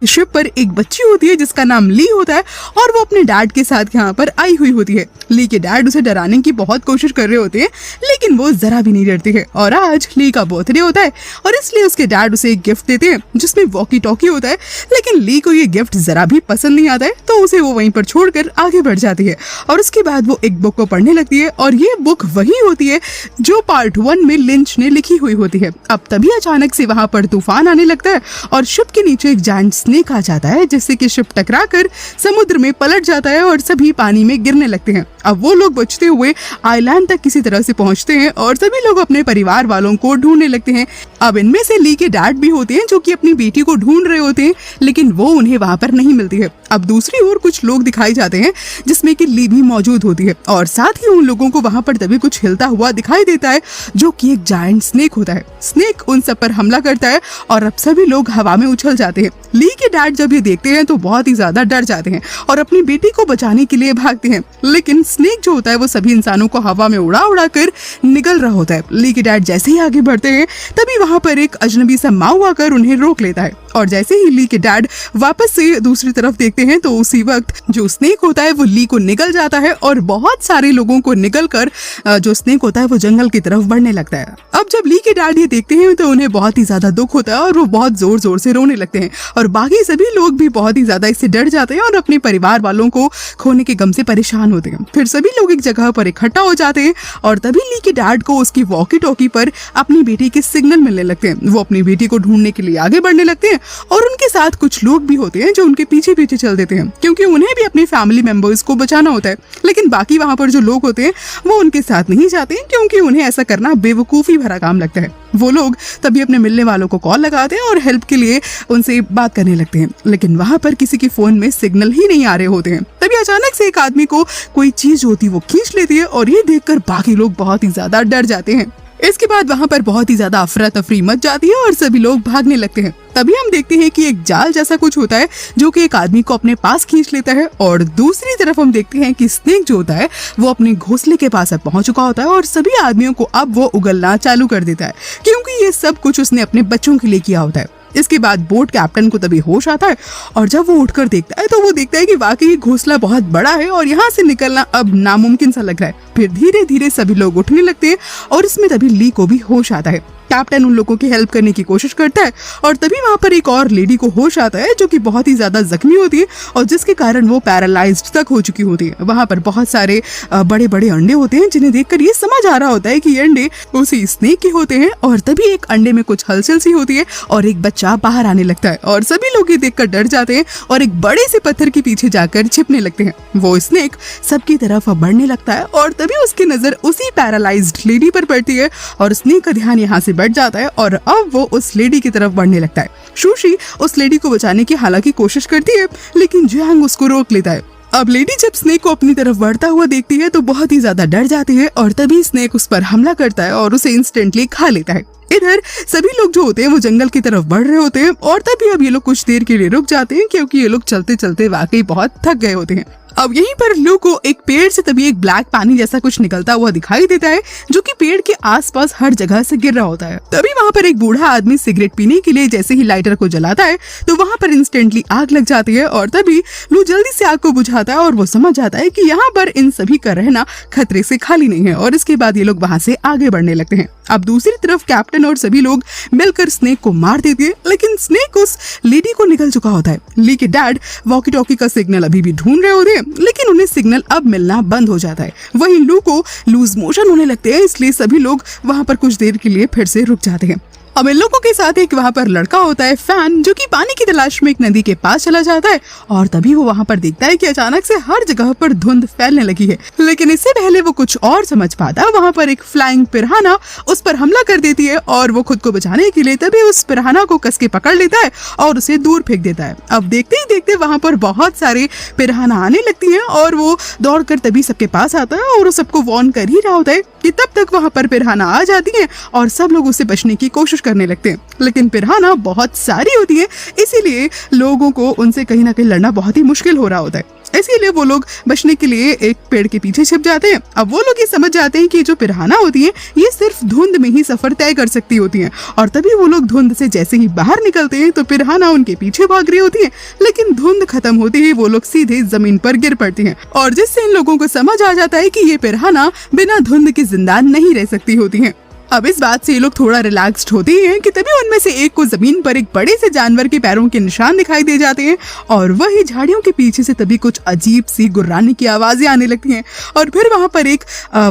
Ship पर एक बच्ची होती है जिसका नाम ली होता है और वो अपने डैड के साथ यहाँ पर आई हुई होती है। ली के डैड उसे डराने की बहुत कोशिश कर रहे होते हैं लेकिन वो जरा भी नहीं डरती है। और आज ली का बर्थडे होता है और इसलिए उसके डैड उसे एक गिफ्ट देते हैं जिसमें वॉकी टॉकी होता है। लेकिन ली को ये गिफ्ट जरा भी पसंद नहीं आता है तो उसे वो वहीं पर छोड़कर आगे बढ़ जाती है और उसके बाद वो एक बुक को पढ़ने लगती है और ये बुक वही होती है जो पार्ट 1 में लिंच ने लिखी हुई होती है। अब तभी अचानक से वहाँ पर तूफान आने लगता है और शिप के नीचे एक जायंट स्नेक आ जाता है जिससे कि शिप टकराकर समुद्र में पलट जाता है और सभी पानी में गिरने लगते हैं। अब वो लोग बचते हुए आइलैंड तक किसी तरह से पहुंचते हैं और सभी लोग अपने परिवार वालों को ढूंढने लगते हैं। अब इनमें से ली के डैड भी होते हैं जो कि अपनी बेटी को ढूंढ रहे होते हैं लेकिन वो उन्हें वहां पर नहीं मिलती है। अब दूसरी ओर कुछ लोग दिखाई जाते हैं जिसमें कि ली भी मौजूद होती है और साथ ही उन लोगों को वहां पर तभी कुछ हिलता हुआ दिखाई देता है जो कि एक जायंट स्नेक होता है। स्नेक उन सब पर हमला करता है और अब सभी लोग हवा में उछल जाते हैं। ली के डैड जब ये देखते हैं तो बहुत ही ज्यादा डर जाते हैं और अपनी बेटी को बचाने के लिए भागते हैं लेकिन स्नेक जो होता है वो सभी इंसानों को हवा में उड़ा उड़ा कर निगल रहा होता है। ली के डैड जैसे ही आगे बढ़ते हैं तभी वहाँ पर एक अजनबी सा माऊ आकर उन्हें रोक लेता है और जैसे ही ली के डैड वापस से दूसरी तरफ देखते हैं तो उसी वक्त जो स्नेक होता है वो ली को निगल जाता है और बहुत सारे लोगों को निगल कर जो स्नेक होता है वो जंगल की तरफ बढ़ने लगता है। अब जब ली के डैड ये देखते हैं तो उन्हें बहुत ही ज्यादा दुख होता है और वो बहुत जोर जोर से रोने लगते हैं और बाकी सभी लोग भी बहुत ही ज्यादा इससे डर जाते हैं और अपने परिवार वालों को खोने के गम से परेशान होते हैं। फिर सभी लोग एक जगह पर इकट्ठा हो जाते हैं और तभी ली के डैड को उसकी वॉकी टॉकी पर अपनी बेटी के सिग्नल मिलने लगते हैं। वो अपनी बेटी को ढूंढने के लिए आगे बढ़ने लगते हैं और उनके साथ कुछ लोग भी होते हैं जो उनके पीछे पीछे चल देते हैं क्योंकि उन्हें भी अपने फैमिली मेंबर्स को बचाना होता है। लेकिन बाकी वहाँ पर जो लोग होते हैं वो उनके साथ नहीं जाते क्योंकि उन्हें ऐसा करना बेवकूफी भरा काम लगता है। वो लोग तभी अपने मिलने वालों को कॉल लगाते हैं और हेल्प के लिए उनसे बात करने लगते हैं लेकिन वहाँ पर किसी के फोन में सिग्नल ही नहीं आ रहे होते हैं। तभी अचानक से एक आदमी को कोई चीज होती वो खींच लेती है और ये देखकर बाकी लोग बहुत ही ज्यादा डर जाते हैं। इसके बाद वहाँ पर बहुत ही ज्यादा अफरा तफरी मच जाती है और सभी लोग भागने लगते हैं। तभी हम देखते हैं कि एक जाल जैसा कुछ होता है जो कि एक आदमी को अपने पास खींच लेता है और दूसरी तरफ हम देखते हैं कि स्नेक जो होता है वो अपने घोंसले के पास पहुंच चुका होता है और सभी आदमियों को अब वो उगलना चालू कर देता है क्योंकि ये सब कुछ उसने अपने बच्चों के लिए किया होता है। इसके बाद बोट कैप्टन को तभी होश आता है और जब वो उठकर देखता है तो वो देखता है कि वाकई घोंसला बहुत बड़ा है और यहाँ से निकलना अब नामुमकिन सा लग रहा है। फिर धीरे धीरे सभी लोग उठने लगते हैं और इसमें तभी ली को भी होश आता है। कैप्टन उन लोगों की हेल्प करने की कोशिश करता है और तभी वहाँ पर एक और लेडी को होश आता है जो कि बहुत ही ज्यादा जख्मी होती है और जिसके कारण वो पैरालाइज्ड तक हो चुकी होती है। वहाँ पर बहुत सारे बड़े बड़े अंडे होते हैं जिन्हें देखकर ये समझ आ रहा होता है कि ये अंडे उसी स्नेक के होते हैं और तभी एक अंडे में कुछ हलचल सी होती है और एक बच्चा बाहर आने लगता है और सभी लोग ये देखकर डर जाते हैं और एक बड़े से पत्थर के पीछे जाकर छिपने लगते हैं। वो स्नेक सबकी तरफ बढ़ने लगता है और तभी उसकी नजर उसी पैरालाइज्ड लेडी पर पड़ती है और स्नेक का ध्यान यहाँ से बढ़ जाता है और अब वो उस लेडी की तरफ बढ़ने लगता है। शूशी उस लेडी को बचाने की हालांकि कोशिश करती है लेकिन जियांग उसको रोक लेता है। अब लेडी जब स्नेक को अपनी तरफ बढ़ता हुआ देखती है तो बहुत ही ज्यादा डर जाती है और तभी स्नेक उस पर हमला करता है और उसे इंस्टेंटली खा लेता है। इधर सभी लोग जो होते हैं वो जंगल की तरफ बढ़ रहे होते हैं और तभी अब ये लोग कुछ देर के लिए रुक जाते हैं क्योंकि ये लोग चलते चलते वाकई बहुत थक गए होते हैं। अब यहीं पर लू को एक पेड़ से तभी एक ब्लैक पानी जैसा कुछ निकलता हुआ दिखाई देता है जो कि पेड़ के आसपास हर जगह से गिर रहा होता है। तभी वहाँ पर एक बूढ़ा आदमी सिगरेट पीने के लिए जैसे ही लाइटर को जलाता है तो वहाँ पर इंस्टेंटली आग लग जाती है और तभी लू जल्दी से आग को बुझाता है और वो समझ जाता है कि यहाँ पर इन सभी का रहना खतरे से खाली नहीं है और इसके बाद ये लोग वहाँ से आगे बढ़ने लगते हैं। अब दूसरी तरफ कैप्टन और सभी लोग मिलकर स्नेक को मार देते हैं लेकिन स्नेक उस लेडी को निकल चुका होता है। ली के डैड वॉकी टॉकी का सिग्नल अभी भी ढूंढ रहे होते हैं लेकिन उन्हें सिग्नल अब मिलना बंद हो जाता है। वहीं लू को लूज मोशन होने लगते हैं इसलिए सभी लोग वहां पर कुछ देर के लिए फिर से रुक जाते हैं। अब इन लोगों के साथ एक वहाँ पर लड़का होता है फैन जो कि पानी की तलाश में एक नदी के पास चला जाता है और तभी वो वहाँ पर देखता है कि अचानक से हर जगह पर धुंध फैलने लगी है। लेकिन इससे पहले वो कुछ और समझ पाता है वहाँ पर एक फ्लाइंग पिराना उस पर हमला कर देती है और वो खुद को बचाने के लिए तभी उस पिराना को कस के पकड़ लेता है और उसे दूर फेंक देता है। अब देखते ही देखते वहाँ पर बहुत सारे पिराना आने लगती है और वो दौड़ कर तभी सबके पास आता है और वो सबको वार्न कर ही रहा होता है कि तब तक वहाँ पर पिराना आ जाती है और सब लोग उससे बचने की कोशिश करने लगते हैं। लेकिन पिराना बहुत सारी होती है इसीलिए लोगों को उनसे कहीं ना कहीं लड़ना बहुत ही मुश्किल हो रहा होता है। इसीलिए वो लोग बचने के लिए एक पेड़ के पीछे छिप जाते हैं। अब वो लोग ये समझ जाते हैं कि जो पिराना होती है ये सिर्फ धुंध में ही सफर तय कर सकती होती हैं, और तभी वो लोग धुंध से जैसे ही बाहर निकलते हैं तो पिराना उनके पीछे भाग रही होती है, लेकिन धुंध खत्म होते ही वो लोग सीधे जमीन पर गिर पड़ती हैं, और जिससे इन लोगों को समझ आ जाता है कि ये पिराना बिना धुंध के जिंदा नहीं रह सकती होती हैं। अब इस बात से ये लोग थोड़ा रिलैक्स्ड होते हैं कि तभी उनमें से एक को जमीन पर एक बड़े से जानवर के पैरों के निशान दिखाई दे जाते हैं, और वही झाड़ियों के पीछे से तभी कुछ अजीब सी गुर्राने की आवाजें आने लगती हैं, और फिर वहां पर एक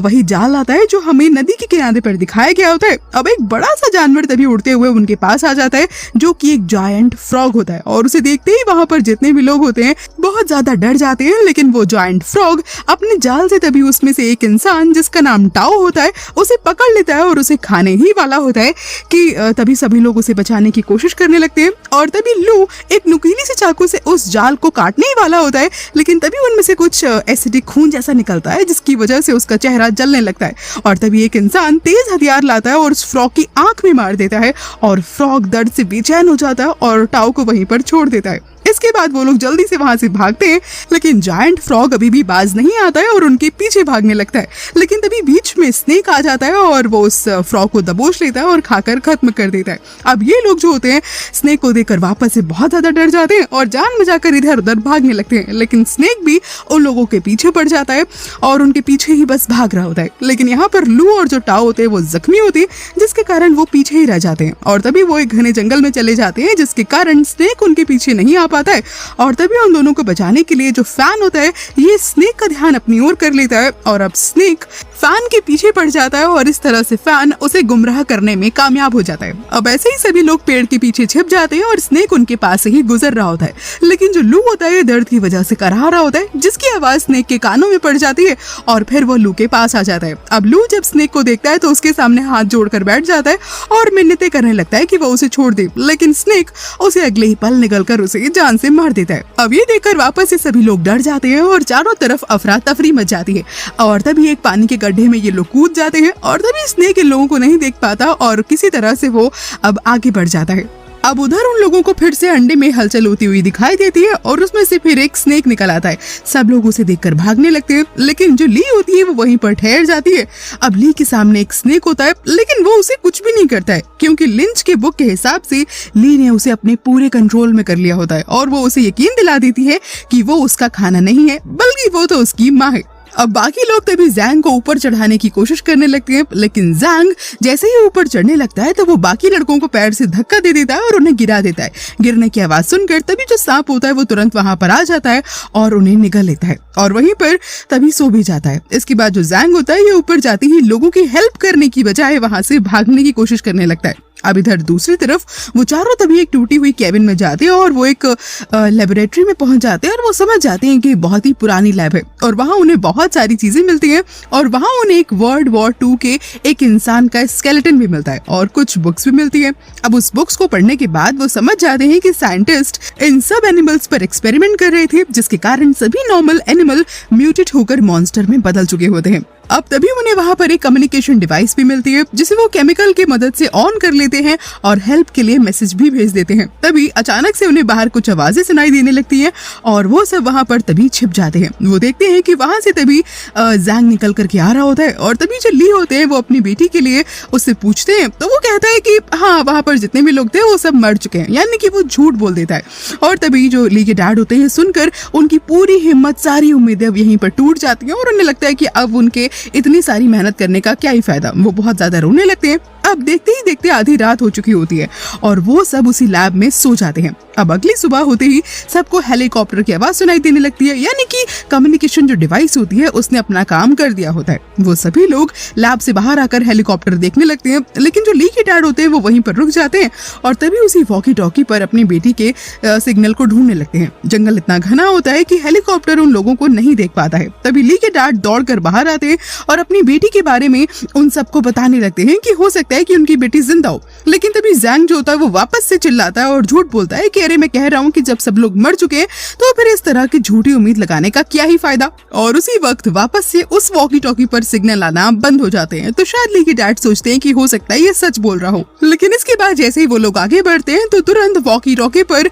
वही जाल आता है जो हमें नदी के किनारे पर दिखाया गया होता है। अब एक बड़ा सा जानवर तभी उड़ते हुए उनके पास आ जाता है जो कि एक जायंट फ्रॉग होता है, और उसे देखते ही वहां पर जितने भी लोग होते हैं बहुत ज्यादा डर जाते हैं। लेकिन वो जायंट फ्रॉग अपने जाल से तभी उसमें से एक इंसान जिसका नाम टाओ होता है उसे पकड़ लेता है और उसे खाने ही वाला होता है कि तभी सभी लोग उसे बचाने की कोशिश करने लगते हैं, और तभी लू एक नुकीली से चाकू से उस जाल को काटने ही वाला होता है, लेकिन तभी उनमें से कुछ एसिडिक खून जैसा निकलता है जिसकी वजह से उसका चेहरा जलने लगता है, और तभी एक इंसान तेज हथियार लाता है और उस फ्रॉग की आंख में मार देता है, और फ्रॉग दर्द से बेचैन हो जाता है और टाओ को वहीं पर छोड़ देता है। इसके बाद वो लोग जल्दी से वहां से भागते हैं, लेकिन जायंट फ्रॉग अभी भी बाज नहीं आता है और उनके पीछे भागने लगता है, लेकिन तभी बीच में स्नेक आ जाता है और वो उस फ्रॉग को दबोच लेता है और खाकर खत्म कर देता है। अब ये लोग जो होते हैं स्नेक को देखकर वापस से बहुत ज्यादा डर जाते हैं और जान बचाकर इधर उधर भागने लगते हैं, लेकिन स्नेक भी उन लोगों के पीछे पड़ जाता है और उनके पीछे ही बस भाग रहा होता है। लेकिन यहाँ पर लू और जो टाओ होते हैं वो जख्मी होते हैं, जिसके कारण वो पीछे ही रह जाते हैं, और तभी वो एक घने जंगल में चले जाते हैं, जिसके कारण स्नेक उनके पीछे नहीं आ पाता है, और तभी उन दोनों को बचाने के लिए जो फैन होता है ये स्नेक का ध्यान अपनी ओर कर लेता है, और अब स्नेक फैन के पीछे पड़ जाता है और इस तरह से फैन उसे गुमराह करने में कामयाब हो जाता है। अब ऐसे ही सभी लोग पेड़ के पीछे छिप जाते हैं और स्नेक उनके पास से ही गुजर रहा होता है, लेकिन जो लू होता है दर्द की वजह से कराह रहा होता है, जिसकी आवाज स्नेक के कानों में पड़ जाती है, और फिर वो लू के पास आ जाता है। अब लू जब स्नेक को देखता है तो उसके सामने हाथ जोड़कर बैठ जाता है और मिन्नतें करने लगता है कि वो उसे छोड़ दे, लेकिन स्नेक उसे अगले ही पल निकलकर उसे जान से मार देता है। अब ये देखकर वापस से सभी लोग डर जाते हैं और चारों तरफ अफरा तफरी मच जाती है, और तभी एक पानी के गड्ढे में ये लोग कूद जाते हैं, और तभी स्नेक इन लोगों को नहीं देख पाता और किसी तरह से वो अब आगे बढ़ जाता है। अब उधर उन लोगों को फिर से अंडे में हलचल होती हुई दिखाई देती है और उसमें से फिर एक स्नेक निकल आता है। सब लोग उसे देखकर भागने लगते हैं, लेकिन जो ली होती है वो वहीं पर ठहर जाती है। अब ली के सामने एक स्नेक होता है, लेकिन वो उसे कुछ भी नहीं करता है, क्योंकि लिंच के बुक के हिसाब से ली ने उसे अपने पूरे कंट्रोल में कर लिया होता है, और वो उसे यकीन दिला देती है कि वो उसका खाना नहीं है, बल्कि वो तो उसकी माँ है। अब बाकी लोग तभी जैंग को ऊपर चढ़ाने की कोशिश करने लगते हैं, लेकिन जैंग जैसे ही ऊपर चढ़ने लगता है तो वो बाकी लड़कों को पैर से धक्का दे देता है और उन्हें गिरा देता है। गिरने की आवाज सुनकर तभी जो सांप होता है वो तुरंत वहां पर आ जाता है और उन्हें निगल लेता है, और वहीं पर तभी सो भी जाता है। इसके बाद जो जैंग होता है ये ऊपर जाते ही लोगों की हेल्प करने की बजाय वहां से भागने की कोशिश करने लगता है। अब इधर दूसरी तरफ वो चारों तभी एक टूटी हुई केबिन में जाते हैं और वो एक लेबोरेटरी में पहुंच जाते हैं, और वो समझ जाते हैं कि बहुत ही पुरानी लैब है, और वहां उन्हें बहुत सारी चीजें मिलती हैं, और वहां उन्हें एक वर्ल्ड वॉर 2 के एक इंसान का स्केलेटन भी मिलता है और कुछ बुक्स भी मिलती है। अब उस बुक्स को पढ़ने के बाद वो समझ जाते हैं कि साइंटिस्ट इन सब एनिमल्स पर एक्सपेरिमेंट कर रहे थे, जिसके कारण सभी नॉर्मल एनिमल म्यूटेट होकर मॉन्स्टर में बदल चुके होते हैं। अब तभी उन्हें वहां पर एक कम्युनिकेशन डिवाइस भी मिलती है, जिसे वो केमिकल की मदद से ऑन कर लेते हैं और हेल्प के लिए मैसेज भी भेज देते हैं। तभी अचानक से उन्हें बाहर कुछ आवाजें सुनाई देने लगती हैं, और वो सब वहां पर तभी छिप जाते हैं। वो देखते हैं कि वहां से तभी जैंग निकल करके आ रहा होता है, और तभी जो ली होते हैं वो अपनी बेटी के लिए उससे पूछते हैं, तो वो कहता है कि हाँ वहां पर जितने भी लोग थे वो सब मर चुके हैं, यानी कि वो झूठ बोल देता है। और तभी जो ली के डैड होते हैं सुनकर उनकी पूरी हिम्मत, सारी उम्मीदें यहीं पर टूट जाती हैं, और उन्हें लगता है कि अब उनके इतनी सारी मेहनत करने का क्या ही फायदा। वो बहुत ज्यादा रोने लगते हैं। अब देखते ही देखते आधी रात हो चुकी होती है और वो सब उसी लैब में सो जाते हैं। अब अगली सुबह होते ही सबको हेलीकॉप्टर की आवाज सुनाई देने लगती है, यानी कि कम्युनिकेशन जो डिवाइस होती है उसने अपना काम कर दिया होता है। वो सभी लोग लैब से बाहर आकर हेलीकॉप्टर देखने लगते हैं, लेकिन जो ली के डैड होते हैं वो वहीं पर रुक जाते हैं और तभी उसी वॉकी टॉकी पर अपनी बेटी के सिग्नल को ढूंढने लगते हैं। जंगल इतना घना होता है कि हेलीकॉप्टर उन लोगों को नहीं देख पाता है। तभी ली के डैड दौड़ कर बाहर आते हैं और अपनी बेटी के बारे में उन सबको बताने लगते हैं कि हो सकता है है कि उनकी बेटी जिंदा हो। लेकिन तभी जैंग जो होता है वो वापस से चिल्लाता है और झूठ बोलता है कि अरे मैं कह रहा हूँ कि जब सब लोग मर चुके हैं तो फिर इस तरह की झूठी उम्मीद लगाने का क्या ही फायदा। और उसी वक्त वापस से उस वॉकी टॉकी पर सिग्नल आना बंद हो जाते हैं। तो शायद ली के डैड सोचते हैं कि हो सकता है ये सच बोल रहा हो। लेकिन इसके बाद जैसे ही वो लोग आगे बढ़ते हैं तो तुरंत वॉकी टॉकी पर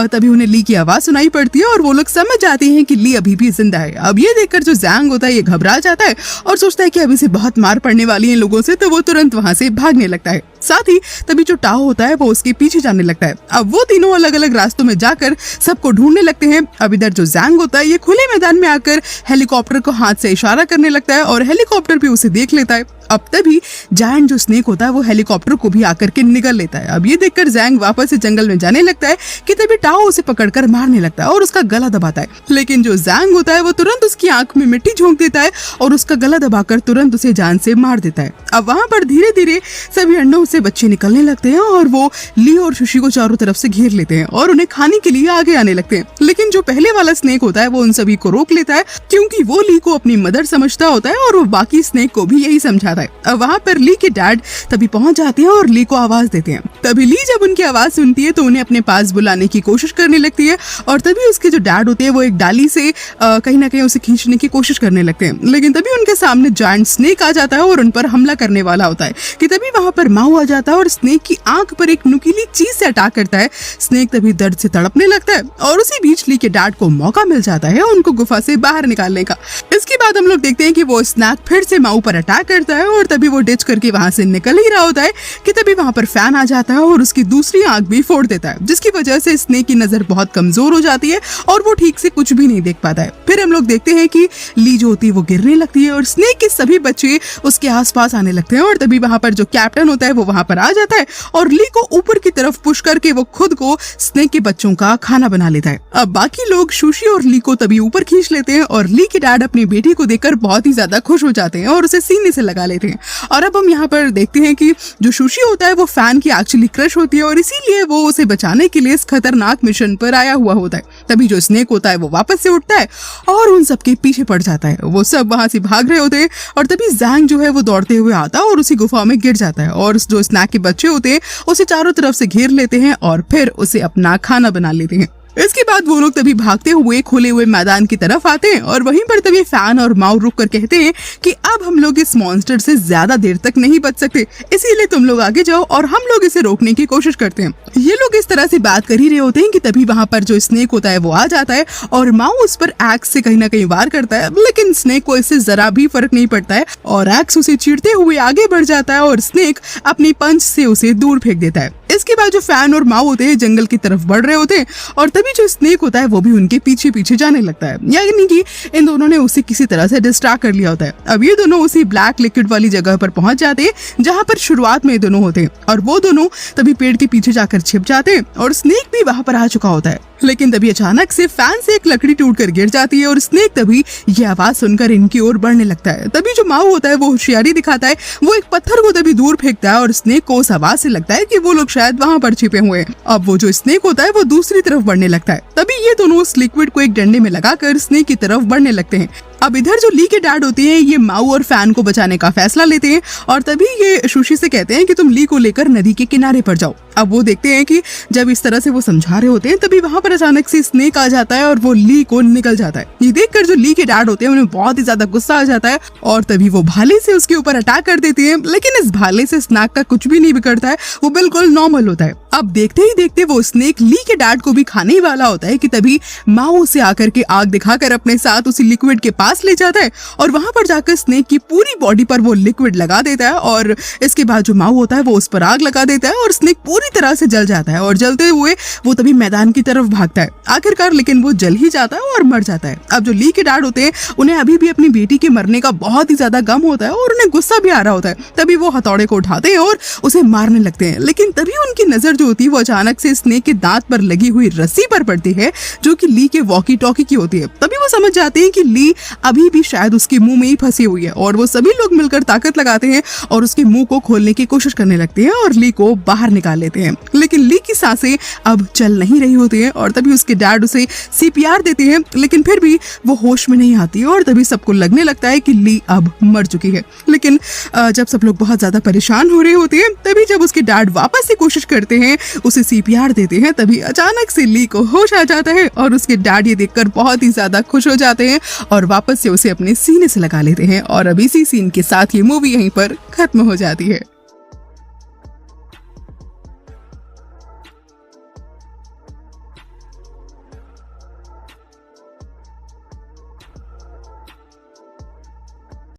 तभी उन्हें ली की आवाज सुनाई पड़ती है और वो लोग समझ जाते हैं कि ली अभी भी जिंदा है। अब ये देखकर जो जैंग होता है ये घबरा जाता है और सोचता है कि अभी से बहुत मार पड़ने वाली है लोगों से, तो वो तुरंत वहाँ से भागने लगता है। साथ ही तभी जो टाओ होता है वो उसके पीछे जाने लगता है। अब वो तीनों अलग अलग रास्तों में जाकर सबको ढूंढने लगते हैं। अब इधर जो जैंग होता है ये खुले मैदान में आकर हेलीकॉप्टर को हाथ से इशारा करने लगता है और हेलीकॉप्टर भी उसे देख लेता है। अब तभी जायंट जो स्नेक होता है वो हेलीकॉप्टर को भी आकर के निगल लेता है। अब ये देखकर जैंग वापस से जंगल में जाने लगता है कि तभी टाओ उसे पकड़कर मारने लगता है और उसका गला दबाता है। लेकिन जो जैंग होता है वो तुरंत उसकी आंख में मिट्टी झोंक देता है और उसका गला दबाकर तुरंत उसे जान से मार देता है। अब वहाँ पर धीरे धीरे सभी अंडों से बच्चे निकलने लगते हैं और वो ली और सुशी को चारों तरफ से घेर लेते हैं और उन्हें खाने के लिए आगे आने लगते हैं। लेकिन जो पहले वाला स्नेक होता है वो उन सभी को रोक लेता है क्योंकि वो ली को अपनी मदर समझता होता है और वो बाकी स्नेक को भी यही समझाता है। अब वहाँ पर ली के डैड तभी पहुंच जाते हैं और ली को आवाज देते हैं। तभी ली जब उनकी आवाज सुनती है तो उन्हें अपने पास बुलाने की कोशिश करने लगती है और तभी उसके जो डैड होते हैं वो एक डाली से कहीं ना कहीं उसे खींचने की कोशिश करने लगते हैं। लेकिन तभी उनके सामने जायंट स्नेक आ जाता है और उन पर हमला करने वाला होता है कि तभी वहाँ पर माऊ आ जाता है और स्नेक की आंख पर एक नुकीली चीज से अटैक करता है। स्नेक तभी दर्द से तड़पने लगता है और उसी बीच ली के डैड को मौका मिल जाता है उनको गुफा से बाहर निकालने का। इसके बाद हम लोग देखते हैं कि वो स्नेक फिर से माऊ पर अटैक करता है और तभी वो डिच करके वहाँ से निकल ही रहा होता है कि तभी वहाँ पर फैन आ जाता है और उसकी दूसरी आंख भी फोड़ देता है, जिसकी वजह से स्नेक की नजर बहुत कमजोर हो जाती है और वो ठीक से कुछ भी नहीं देख पाता है। फिर हम लोग देखते हैं कि ली जो होती है वो गिरने लगती है और स्नेक के सभी बच्चे उसके आसपास आने लगते हैं और तभी वहाँ पर जो कैप्टन होता है वो वहाँ पर आ जाता है और ली को ऊपर की तरफ पुश करके वो खुद को स्नेक के बच्चों का खाना बना लेता है। अब बाकी लोग सुशी और ली को तभी ऊपर खींच लेते हैं और ली के डैड अपनी बेटी को देखकर बहुत ही ज्यादा खुश हो जाते हैं और उसे सीने से लगा लेते हैं। और अब हम यहाँ पर देखते हैं कि जो सुशी होता है वो फैन की एक्चुअली क्रश होती है और इसीलिए वो उसे बचाने के लिए इस खतरनाक मिशन पर आया हुआ होता है। तभी जो स्नेक होता है वो वापस से उठता है और उन सबके पीछे पड़ जाता है। वो सब वहां से भाग रहे होते हैं और तभी जैंग जो है वो दौड़ते हुए आता है और उसी गुफा में गिर जाता है और जो स्नेक के बच्चे होते हैं उसे चारों तरफ से घेर लेते हैं और फिर उसे अपना खाना बना लेते हैं। इसके बाद वो लोग तभी भागते हुए खुले हुए मैदान की तरफ आते हैं और वहीं पर तभी फैन और माऊ रुक कर कहते हैं कि अब हम लोग इस मॉन्स्टर से ज्यादा देर तक नहीं बच सकते, इसीलिए तुम लोग आगे जाओ और हम लोग इसे रोकने की कोशिश करते हैं। ये लोग इस तरह से बात कर ही रहे होते हैं कि तभी वहाँ पर जो स्नेक होता है वो आ जाता है और माऊ उस पर एक्स से कहीं ना कहीं वार करता है, लेकिन स्नेक को इससे जरा भी फर्क नहीं पड़ता है और एक्स उसे चीरते हुए आगे बढ़ जाता है और स्नेक अपनी पंच से उसे दूर फेंक देता है। इसके बाद जो फैन और माऊ होते हैं जंगल की तरफ बढ़ रहे होते हैं और तभी जो स्नेक होता है वो भी उनके पीछे पीछे जाने लगता है, यानी कि इन दोनों ने उसे किसी तरह से डिस्ट्रैक्ट कर लिया होता है। अब ये दोनों उसी ब्लैक लिक्विड वाली जगह पर पहुंच जाते हैं जहां पर शुरुआत में ये दोनों होते हैं और वो दोनों तभी पेड़ के पीछे जाकर छिप जाते हैं और स्नेक भी वहां पर आ चुका होता है। लेकिन तभी अचानक से फैन से एक लकड़ी टूटकर गिर जाती है और स्नेक तभी ये आवाज सुनकर इनकी ओर बढ़ने लगता है। तभी जो माऊ होता है वो होशियारी दिखाता है, वो एक पत्थर को तभी दूर फेंकता है और स्नेक को उस आवाज से लगता है कि वो लोग शायद वहां पर छिपे हुए हैं। अब वो जो स्नेक होता है वो दूसरी तरफ बढ़ने लगता है। तभी ये दोनों उस लिक्विड को एक डंडे में लगाकर स्नेक की तरफ बढ़ने लगते हैं। अब इधर जो ली के डैड होते हैं ये माऊ और फैन को बचाने का फैसला लेते हैं और तभी ये सुशी से कहते हैं कि तुम ली को लेकर नदी के किनारे पर जाओ। अब वो देखते हैं कि जब इस तरह से वो समझा रहे होते हैं तभी वहां पर अचानक से स्नेक आ जाता है और वो ली को निकल जाता है। ये देखकर जो ली के डैड होते हैं उन्हें बहुत ही ज्यादा गुस्सा आ जाता है और तभी वो भाले से उसके ऊपर अटैक कर देते हैं, लेकिन इस भाले से स्नेक का कुछ भी नहीं बिगड़ता है, वो बिल्कुल नॉर्मल होता है। अब देखते ही देखते वो स्नेक ली के डैड को भी खाने ही वाला होता है कि तभी माऊ उसे आकर के आग दिखाकर अपने साथ उसी लिक्विड के पास ले जाता है और वहां पर जाकर स्नेक की पूरी बॉडी पर वो लिक्विड लगा देता है और इसके बाद जो माऊ होता है वो उस पर आग लगा देता है और स्नेक पूरी तरह से जल जाता है और जलते हुए वो तभी मैदान की तरफ भागता है आखिरकार, लेकिन वो जल ही जाता है और मर जाता है। अब जो ली के डैड होते हैं उन्हें अभी भी अपनी बेटी के मरने का बहुत ही ज्यादा गम होता है और उन्हें गुस्सा भी आ रहा होता है। तभी वो हथौड़े को उठाते हैं और उसे मारने लगते हैं, लेकिन तभी उनकी नजर जो होती है वो अचानक से स्नेक के दांत पर लगी हुई रस्सी पर पड़ती है जो कि ली के वॉकी टॉकी की होती है। तभी वो समझ जाते हैं कि ली अभी भी शायद उसके मुंह में ही फंसी हुई है और वो सभी लोग मिलकर ताकत लगाते हैं और उसके मुंह को खोलने की कोशिश करने लगते हैं और ली को बाहर निकाल लेते हैं। लेकिन ली की सांसें अब चल नहीं रही होती है और तभी उसके डैड उसे सीपीआर देते हैं, लेकिन फिर भी वो होश में नहीं आती और तभी सबको लगने लगता है कि ली अब मर चुकी है। लेकिन जब सब लोग बहुत ज्यादा परेशान हो रहे होते हैं तभी जब उसके डैड वापस से कोशिश करते हैं, उसे सीपीआर देते हैं, तभी अचानक से ली को होश आ जाता है और उसके डैड ये देखकर बहुत ही ज्यादा खुश हो जाते हैं और वापस से उसे अपने सीने से लगा लेते हैं। और अब इसी सीन के साथ ये मूवी यहीं पर खत्म हो जाती है।